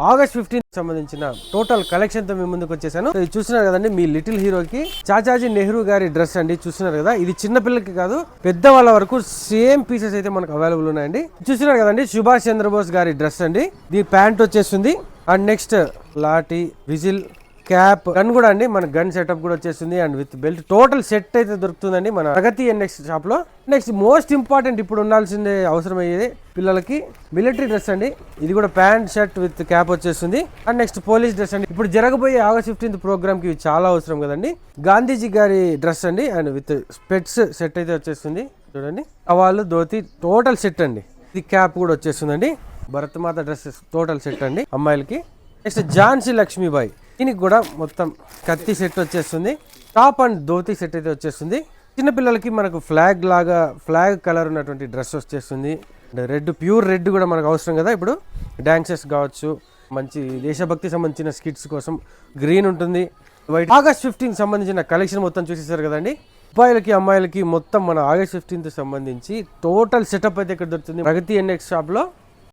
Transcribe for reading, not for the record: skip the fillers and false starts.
August 15 సంబంధించిన total collection తో మీ ముందుకు వచ్చేసాను. ఇది చూస్తున్నారు కదండి, మీ లిటిల్ హీరోకి చాచాజీ నెహ్రూ గారి డ్రెస్ అండి. చూస్తున్నారు కదా, ఇది చిన్న పిల్లలకి కాదు పెద్ద వాళ్ళ వరకు సేమ్ పీసెస్ అయితే మనకు అవైలబుల్ ఉన్నాయండి. చూస్తున్నారు కదండి, సుభాష్ చంద్రబోస్ గారి డ్రెస్ అండి. దీని ప్యాంట్ వచ్చేస్తుంది. And next lathi, whistle, cap, gun కూడా అండి. మన గన్ సెటప్ కూడా వచ్చేస్తుంది and with belt total set అయితే దొరుకుతుందండి మన ప్రగతి ఎన్ఎక్స్ షాప్ లో. నెక్స్ట్ మోస్ట్ ఇంపార్టెంట్ ఇప్పుడు ఉండాల్సిందే అవసరం అయ్యేది పిల్లలకి మిలిటరీ డ్రెస్ అండి. ఇది కూడా ప్యాంట్ షర్ట్ విత్ క్యాప్ వచ్చేస్తుంది. అండ్ నెక్స్ట్ పోలీస్ డ్రెస్ అండి. ఇప్పుడు జరగబోయే ఆగస్ట్ 15 ప్రోగ్రామ్ కి చాలా అవసరం కదండి. గాంధీజీ గారి డ్రెస్ అండి అండ్ విత్ స్పెట్స్ సెట్ అయితే వచ్చేస్తుంది. చూడండి, టవాలు, ధోతి టోటల్ సెట్ అండి. ఇది క్యాప్ కూడా వచ్చేస్తుందండి. భరతమాత డ్రెస్ టోటల్ సెట్ అండి అమ్మాయిలకి. నెక్స్ట్ ఝాన్సీ లక్ష్మీబాయి, దీనికి కూడా మొత్తం కత్తి సెట్ వచ్చేస్తుంది. టాప్ అండ్ ధోతి సెట్ అయితే వచ్చేస్తుంది. చిన్నపిల్లలకి మనకు ఫ్లాగ్ లాగా ఫ్లాగ్ కలర్ ఉన్నటువంటి డ్రెస్ వచ్చేస్తుంది. రెడ్, ప్యూర్ రెడ్ కూడా మనకు అవసరం కదా ఇప్పుడు డాన్సెస్ కావచ్చు, మంచి దేశభక్తి సంబంధించిన స్కిట్స్ కోసం గ్రీన్ ఉంటుంది, వైట్. ఆగస్ట్ 15 సంబంధించిన కలెక్షన్ మొత్తం చూసేసారు కదండి. అబ్బాయిలకి అమ్మాయిలకి మొత్తం మన ఆగస్ట్ 15 సంబంధించి టోటల్ సెటప్ అయితే ఇక్కడ దొరుకుతుంది ప్రగతి ఎన్ఎక్స్ షాప్ లో.